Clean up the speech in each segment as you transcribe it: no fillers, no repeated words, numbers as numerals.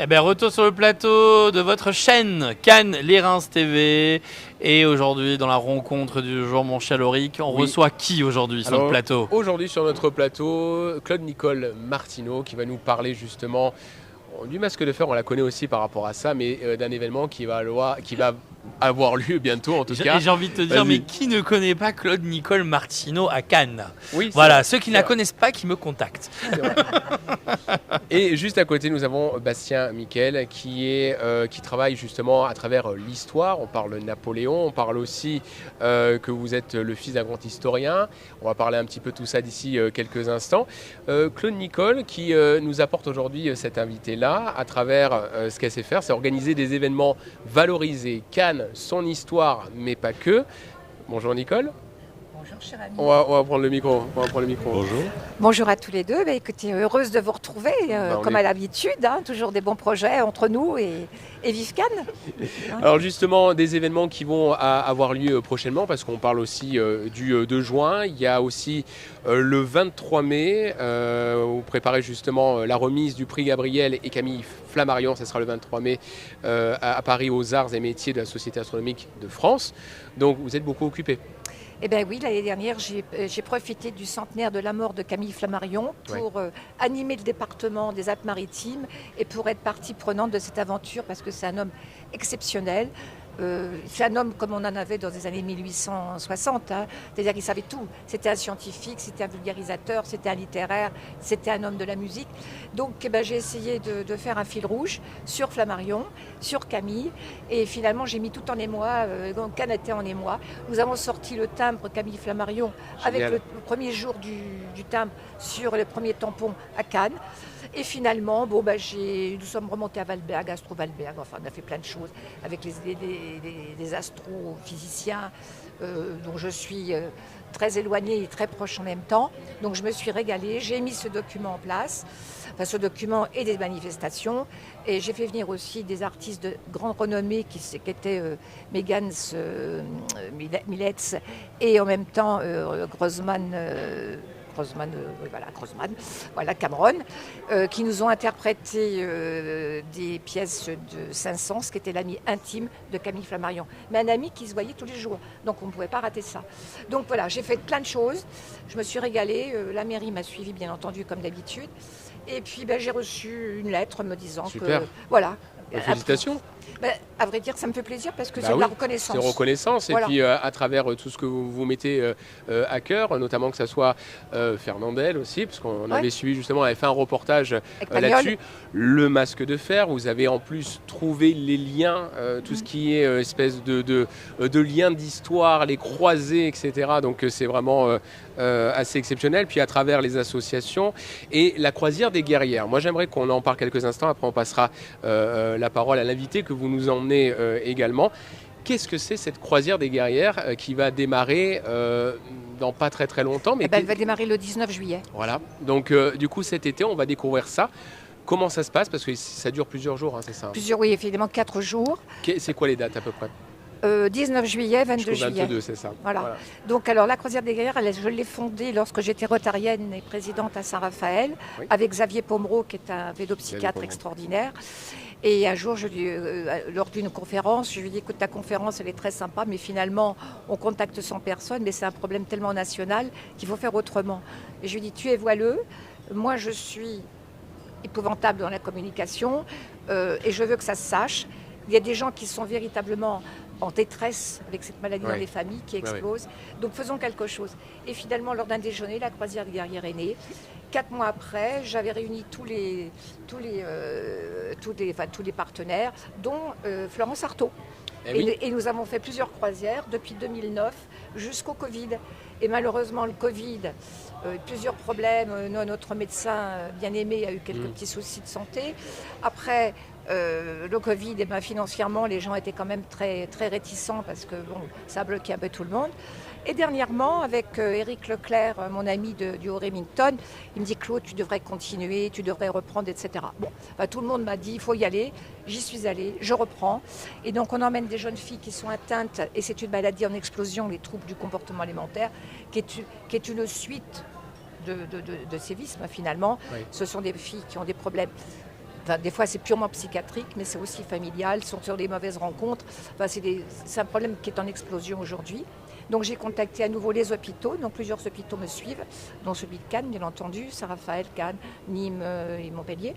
Eh ben, retour sur le plateau de votre chaîne Cannes Les Reims TV. Et aujourd'hui, dans la rencontre du jour, mon cher Loric, on reçoit qui aujourd'hui sur le plateau? Aujourd'hui sur notre plateau, Claude-Nicole Martineau qui va nous parler justement du masque de fer. On la connaît aussi par rapport à ça, mais d'un événement qui va avoir lieu bientôt en tout cas. Et j'ai envie de te dire, mais qui ne connaît pas Claude-Nicole Martineau à Cannes? Oui, voilà, vrai, ceux qui ne la connaissent pas, qui me contactent. Et juste à côté, nous avons Bastien Miquel qui travaille justement à travers l'histoire. On parle Napoléon, on parle aussi que vous êtes le fils d'un grand historien. On va parler un petit peu de tout ça d'ici quelques instants. Claude Nicole qui nous apporte aujourd'hui cet invité-là à travers ce qu'elle sait faire, c'est organiser des événements valorisés. Cannes, son histoire, mais pas que. Bonjour Nicole. Bonjour cher ami. On va prendre le micro. Bonjour. Bonjour à tous les deux. Écoutez, heureuse de vous retrouver, comme à l'habitude. Toujours des bons projets entre nous et vive Cannes. Alors justement, des événements qui vont avoir lieu prochainement, parce qu'on parle aussi du 2 juin. Il y a aussi le 23 mai, vous préparez justement la remise du prix Gabriel et Camille Flammarion. Ce sera le 23 mai à Paris aux Arts et Métiers de la Société astronomique de France. Donc vous êtes beaucoup occupés. Eh bien oui, l'année dernière, j'ai profité du centenaire de la mort de Camille Flammarion pour animer le département des Alpes-Maritimes et pour être partie prenante de cette aventure parce que c'est un homme exceptionnel. C'est un homme comme on en avait dans les années 1860, c'est-à-dire qu'il savait tout. C'était un scientifique, c'était un vulgarisateur, c'était un littéraire, c'était un homme de la musique. Donc j'ai essayé de faire un fil rouge sur Flammarion, sur Camille, et finalement j'ai mis tout en émoi, Cannes était en émoi. Nous avons sorti le timbre Camille Flammarion avec le premier jour du timbre sur le premier tampon à Cannes. Et finalement, nous sommes remontés à Valberg, Astro-Valberg, enfin on a fait plein de choses avec des astrophysiciens dont je suis très éloignée et très proche en même temps. Donc je me suis régalée, j'ai mis ce document en place, ce document et des manifestations. Et j'ai fait venir aussi des artistes de grande renommée qui étaient Megan Milletz et en même temps Grossman, Cameron, qui nous ont interprété des pièces de Saint-Saëns, qui était l'ami intime de Camille Flammarion. Mais un ami qui se voyait tous les jours, donc on ne pouvait pas rater ça. Donc voilà, j'ai fait plein de choses, je me suis régalée, la mairie m'a suivie bien entendu comme d'habitude, et puis j'ai reçu une lettre me disant Super. que voilà. Félicitations. À vrai dire, ça me fait plaisir parce que c'est de la reconnaissance. C'est reconnaissance et puis à travers tout ce que vous mettez à cœur, notamment que ça soit Fernandel aussi, parce qu'on avait suivi justement, on avait fait un reportage là-dessus. Le masque de fer, vous avez en plus trouvé les liens, tout ce qui est espèce de liens d'histoire, les croisés, etc. Donc c'est vraiment assez exceptionnel. Puis à travers les associations et la croisière des guerrières. Moi j'aimerais qu'on en parle quelques instants, après on passera la parole à l'invité que vous nous emmenez également. Qu'est-ce que c'est cette croisière des guerrières qui va démarrer dans pas très très longtemps, mais elle va démarrer le 19 juillet. Voilà, donc du coup cet été on va découvrir ça. Comment ça se passe? Parce que ça dure plusieurs jours, c'est ça? Plusieurs, oui, évidemment 4 jours. C'est quoi les dates à peu près? 19 juillet, 22 juillet. 22, c'est ça. Voilà. Donc alors la croisière des guerrières, je l'ai fondée lorsque j'étais rotarienne et présidente à Saint-Raphaël, avec Xavier Pomereau, qui est un pédopsychiatre extraordinaire. Et un jour, lors d'une conférence, je lui ai dit, écoute, ta conférence, elle est très sympa, mais finalement, on contacte 100 personnes, mais c'est un problème tellement national qu'il faut faire autrement. Et je lui ai dit, tu es voileux, moi je suis épouvantable dans la communication, et je veux que ça se sache. Il y a des gens qui sont véritablement en détresse avec cette maladie dans les familles qui explose. Donc faisons quelque chose. Et finalement, lors d'un déjeuner, la croisière des guerrières est née. 4 mois après, j'avais réuni tous les partenaires, dont Florence Artaud. Et nous avons fait plusieurs croisières depuis 2009 jusqu'au Covid. Et malheureusement, le Covid, plusieurs problèmes. Notre médecin bien-aimé a eu quelques petits soucis de santé. Après, le Covid, financièrement, les gens étaient quand même très, très réticents parce que ça a bloqué un peu tout le monde. Et dernièrement, avec Éric Leclerc, mon ami du Haut-Remington, il me dit « Claude, tu devrais continuer, tu devrais reprendre, etc. » Tout le monde m'a dit « il faut y aller ». J'y suis allée, je reprends. Et donc on emmène des jeunes filles qui sont atteintes, et c'est une maladie en explosion, les troubles du comportement alimentaire, qui est une suite de sévices finalement. Ce sont des filles qui ont des problèmes Enfin, des fois, c'est purement psychiatrique, mais c'est aussi familial, sont sur des mauvaises rencontres. Enfin, c'est un problème qui est en explosion aujourd'hui. Donc, j'ai contacté à nouveau les hôpitaux. Donc, plusieurs hôpitaux me suivent, dont celui de Cannes, bien entendu, Saint-Raphaël, Cannes, Nîmes et Montpellier.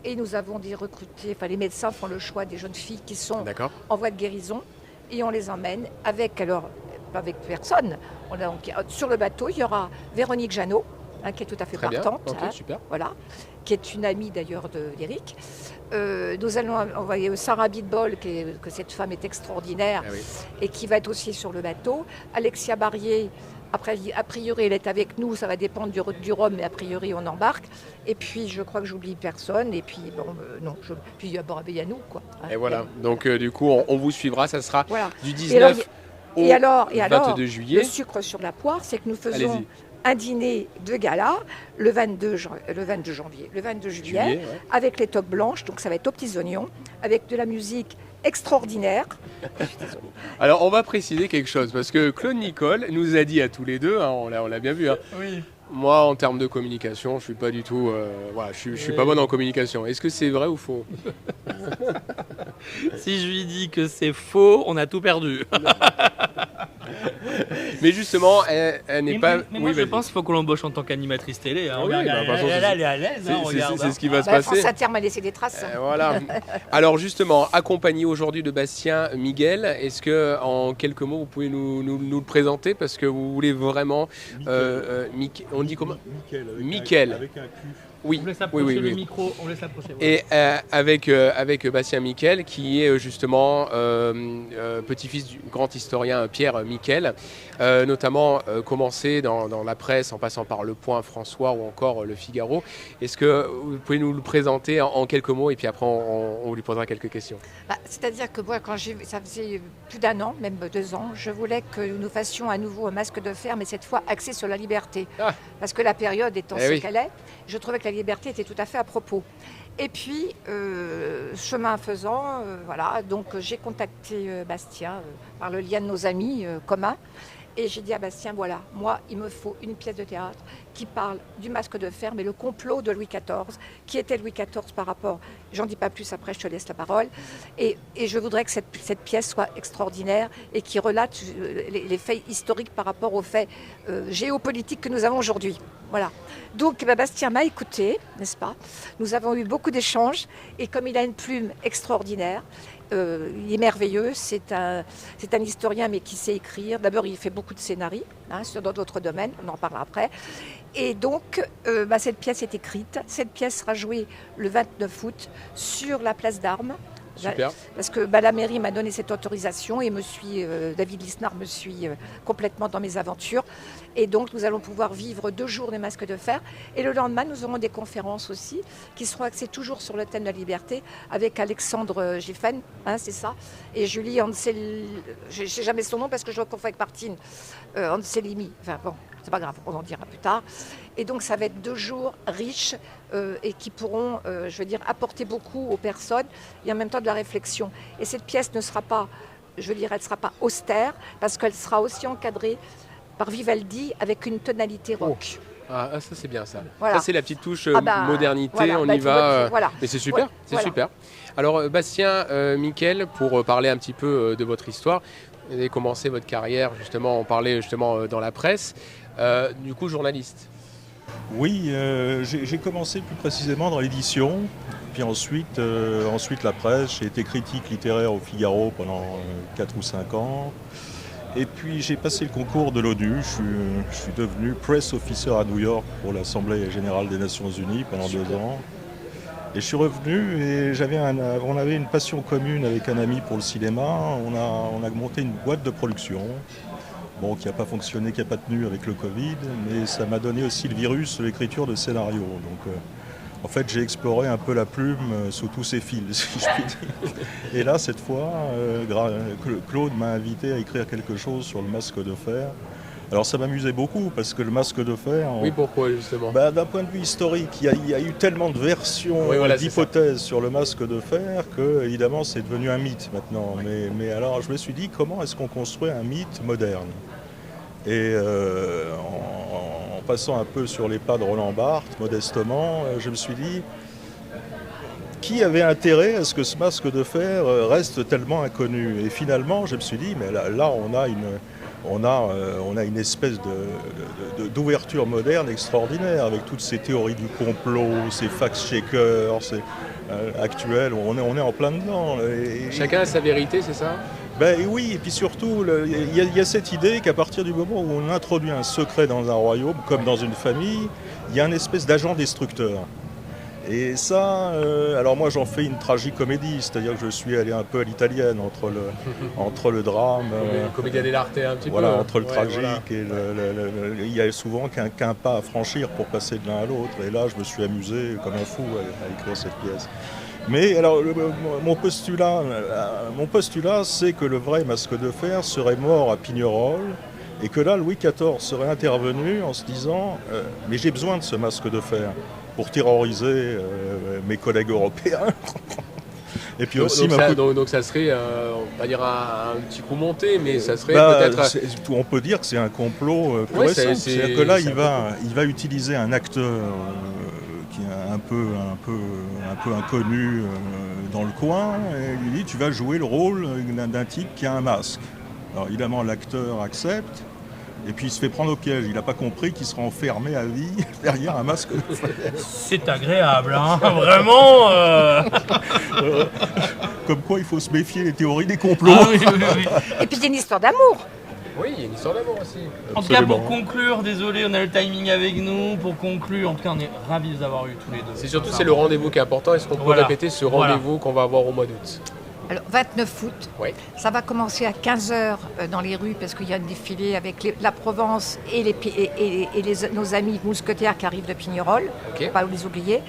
Et nous avons les médecins font le choix des jeunes filles qui sont en voie de guérison et on les emmène avec personne. Sur le bateau, il y aura Véronique Jeannot, qui est tout à fait partante, super. Voilà, qui est une amie d'ailleurs d'Éric. Nous allons envoyer Sarah Bidbol, que cette femme est extraordinaire et qui va être aussi sur le bateau. Alexia Barrier, a priori, elle est avec nous, ça va dépendre du Rhum, mais a priori, on embarque. Et puis, je crois que j'oublie personne. Et puis, puis il y a nous, quoi. Et voilà, donc du coup, on vous suivra, ça sera du 19 au 22 juillet. Le sucre sur la poire, c'est que nous faisons un dîner de gala le 22 juillet, avec les toques blanches, donc ça va être aux petits oignons, avec de la musique extraordinaire. Alors on va préciser quelque chose, parce que Claude Nicole nous a dit à tous les deux, on l'a bien vu, moi en termes de communication, je suis pas du tout, je suis pas bonne en communication. Est-ce que c'est vrai ou faux? Si je lui dis que c'est faux, on a tout perdu. Mais justement, elle n'est pas... Mais moi, je pense qu'il faut qu'on l'embauche en tant qu'animatrice télé. Hein. Elle est à l'aise. C'est ce qui va se passer. France Inter m'a laissé des traces. Voilà. Alors justement, accompagné aujourd'hui de Bastien Miguel, est-ce que en quelques mots, vous pouvez nous le présenter, parce que vous voulez vraiment... on dit comment? Mickaël. Avec un Q. Oui, on laisse approcher le micro, on laisse approcher. Et avec Bastien Mickaël, qui est justement petit-fils du grand historien Pierre Mickaël, notamment commencé dans la presse en passant par Le Point, François ou encore Le Figaro. Est-ce que vous pouvez nous le présenter en quelques mots, et puis après on lui posera quelques questions? C'est-à-dire que moi, ça faisait plus d'un an, même 2 ans, je voulais que nous fassions à nouveau un masque de fer, mais cette fois axé sur la liberté. Parce que la période étant ce qu'elle est, je trouvais que la liberté était tout à fait à propos. Et puis, chemin faisant, donc j'ai contacté Bastien par le lien de nos amis communs. Et j'ai dit à Bastien, voilà, moi, il me faut une pièce de théâtre qui parle du masque de fer, mais le complot de Louis XIV, qui était Louis XIV par rapport, j'en dis pas plus, après je te laisse la parole, et je voudrais que cette pièce soit extraordinaire et qui relate les faits historiques par rapport aux faits géopolitiques que nous avons aujourd'hui. Voilà. Donc Bastien m'a écouté, n'est-ce pas? Nous avons eu beaucoup d'échanges, et comme il a une plume extraordinaire, il est merveilleux, c'est un historien mais qui sait écrire. D'abord, il fait beaucoup de scénarii dans d'autres domaines, on en parlera après. Et donc, cette pièce est écrite. Cette pièce sera jouée le 29 août sur la place d'Armes. Super. Parce que la mairie m'a donné cette autorisation et David Lisnard me suit complètement dans mes aventures. Et donc, nous allons pouvoir vivre 2 jours des masques de fer. Et le lendemain, nous aurons des conférences aussi qui seront axées toujours sur le thème de la liberté avec Alexandre Giffen, c'est ça, et Julie Ansel, je ne sais jamais son nom parce que je le confonds avec Martine, Anselimi. Enfin bon, c'est pas grave, on en dira plus tard. Et donc, ça va être 2 jours riches et qui pourront, apporter beaucoup aux personnes et en même temps de la réflexion. Et cette pièce ne sera pas, elle ne sera pas austère parce qu'elle sera aussi encadrée par Vivaldi avec une tonalité rock. Ça c'est bien ça. Voilà. Ça c'est la petite touche modernité, on y va. Mais c'est super, super. Alors Bastien Mickaël, pour parler un petit peu de votre histoire, vous avez commencé votre carrière justement, on parlait justement dans la presse, du coup journaliste. Oui, j'ai commencé plus précisément dans l'édition, puis ensuite la presse. J'ai été critique littéraire au Figaro pendant 4 ou 5 ans. Et puis j'ai passé le concours de l'ONU, je suis devenu press officer à New York pour l'Assemblée générale des Nations Unies pendant 2 ans. Et je suis revenu et on avait une passion commune avec un ami pour le cinéma. On a monté une boîte de production, qui n'a pas fonctionné, qui n'a pas tenu avec le Covid, mais ça m'a donné aussi le virus de l'écriture de scénario. Donc en fait, j'ai exploré un peu la plume sous tous ses fils, si je puis dire. Et là, cette fois, Claude m'a invité à écrire quelque chose sur le masque de fer. Alors ça m'amusait beaucoup, parce que le masque de fer... Oui, pourquoi justement? D'un point de vue historique, il y a eu tellement de versions, d'hypothèses sur le masque de fer, que évidemment c'est devenu un mythe maintenant. Oui. Mais alors je me suis dit, comment est-ce qu'on construit un mythe moderne? Et en passant un peu sur les pas de Roland Barthes, modestement, je me suis dit, qui avait intérêt à ce que ce masque de fer reste tellement inconnu. Et finalement, je me suis dit, mais là on a une espèce d'ouverture moderne extraordinaire avec toutes ces théories du complot, ces fact-checkers actuels, on est en plein dedans. Chacun a sa vérité, c'est ça ? Ben oui, et puis surtout, il y a cette idée qu'à partir du moment où on introduit un secret dans un royaume, comme dans une famille, il y a une espèce d'agent destructeur. Et ça, alors moi j'en fais une tragicomédie, c'est-à-dire que je suis allé un peu à l'italienne entre le drame, Commedia dell'arte un petit voilà, peu. entre le tragique voilà. et il y a souvent qu'un pas à franchir pour passer de l'un à l'autre. Et là, je me suis amusé comme un fou à écrire cette pièce. Mais alors, mon postulat, c'est que le vrai masque de fer serait mort à Pignerol et que là, Louis XIV serait intervenu en se disant « Mais j'ai besoin de ce masque de fer pour terroriser mes collègues européens. » Et puis aussi, donc ça serait, on va dire un petit coup monté, mais ça serait peut-être... On peut dire que c'est un complot pur et simple. C'est-à-dire que là, il va utiliser un acteur qui est un peu inconnu dans le coin, et il lui dit, tu vas jouer le rôle d'un type qui a un masque. Alors évidemment, l'acteur accepte, et puis il se fait prendre au piège. Il n'a pas compris qu'il sera enfermé à vie derrière un masque. C'est agréable, hein. Vraiment. Comme quoi, il faut se méfier des théories des complots. Ah, oui. Et puis il y a une histoire d'amour. Oui, il y a une histoire d'amour aussi. En tout cas, pour conclure, désolé, on a le timing avec nous. Pour conclure, en tout cas, on est ravis de vous avoir eu tous les deux. C'est surtout le rendez-vous qui est important. Est-ce qu'on peut répéter ce rendez-vous qu'on va avoir au mois d'août ? Alors, 29 août, ça va commencer à 15h dans les rues parce qu'il y a un défilé avec la Provence et nos amis mousquetaires qui arrivent de Pignerol, pas les oublier.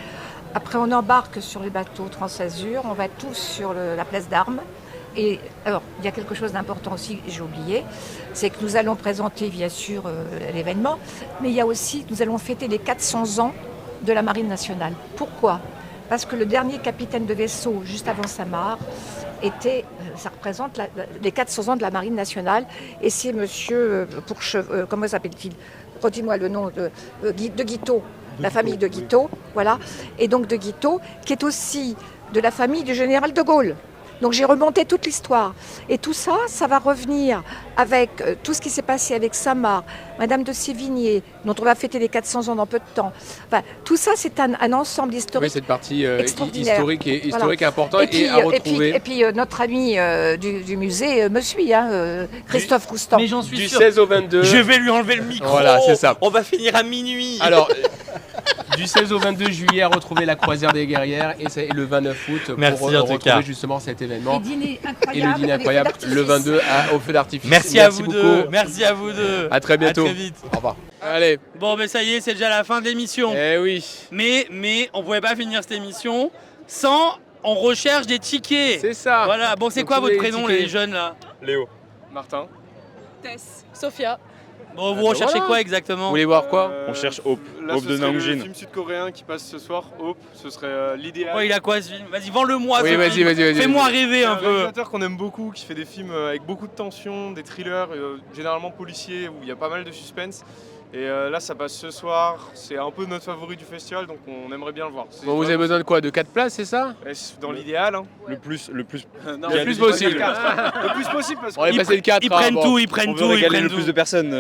Après, on embarque sur les bateaux Transazur, on va tous sur la place d'Armes. Et alors, il y a quelque chose d'important aussi, j'ai oublié, c'est que nous allons présenter bien sûr l'événement, mais il y a aussi, nous allons fêter les 400 ans de la Marine nationale. Pourquoi ? Parce que le dernier capitaine de vaisseau, juste avant Samar, ça représente les 400 ans de la Marine nationale, et c'est monsieur, comment s'appelle-t-il ? Redis-moi le nom de Guiteau, la famille de Guiteau, voilà, et donc de Guiteau, qui est aussi de la famille du général de Gaulle. Donc j'ai remonté toute l'histoire. Et tout ça, ça va revenir avec tout ce qui s'est passé avec Samar, Madame de Sévigné, dont on va fêter les 400 ans dans peu de temps. Enfin, tout ça, c'est un ensemble historique. Oui, cette partie historique voilà. importante et à retrouver. Et puis notre ami du musée me suit, Christophe Roustan. Mais j'en suis du sûr. 16 au 22. Je vais lui enlever le micro. Voilà, c'est ça. On va finir à minuit. Alors, du 16 au 22 juillet, à retrouver la croisière des guerrières et le 29 août pour retrouver justement cet événement. Et le dîner incroyable le 22 au feu d'artifice. Merci à vous deux. Merci à vous deux. À très bientôt. À très vite. Au revoir. Allez. Bon, ben ça y est, c'est déjà la fin de l'émission. Eh oui. Mais on pouvait pas finir cette émission sans on recherche des tickets. C'est ça. Voilà. Bon, c'est quoi votre prénom, les jeunes là ? Léo. Martin. Tess. Sophia. Bon, vous recherchez quoi exactement ? Vous voulez voir quoi ? On cherche Hope. Là, Hope ce de serait Nangjin. le film sud-coréen qui passe ce soir, Hope, ce serait l'idéal. Ouais, il a quoi ce film ? Vas-y, vends-le-moi. Oui, vas-y. Fais-moi rêver un un peu. réalisateur qu'on aime beaucoup, qui fait des films avec beaucoup de tension, des thrillers, généralement policiers, où il y a pas mal de suspense. Et là, ça passe ce soir. C'est un peu notre favori du festival, donc on aimerait bien le voir. Bon, vous avez besoin de quoi ? De 4 places, c'est ça ? Dans l'idéal. Hein. Le plus Le plus possible. Le plus possible, parce On va passer le 4. Ils prennent tout, ils prennent On veut tout, ils régaler prennent le tout. plus de personnes.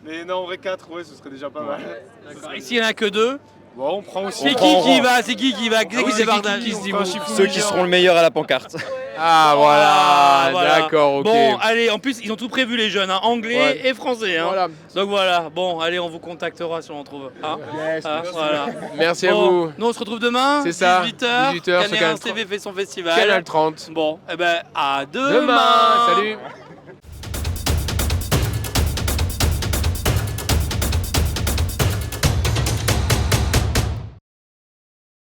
Mais non, en vrai, 4, ouais, ce serait déjà pas mal. D'accord. Ici, il n'y en a que 2. Bon, on prend aussi. C'est qui va ? C'est qui va ? C'est qui débardage on fait un chiffon Ceux qui seront le meilleur à la pancarte. Ah voilà. D'accord, ok. Bon, allez, en plus, ils ont tout prévu les jeunes, hein, anglais et français. Hein. Voilà. Donc voilà, bon, allez, on vous contactera si on en trouve. Hein. Yes, Voilà. Merci à Bon, vous. nous, on se retrouve demain, C'est ça, 18h. 18h, sur Canal Canal TV fait son festival. Canal 30. Bon, eh ben, à Demain. Salut.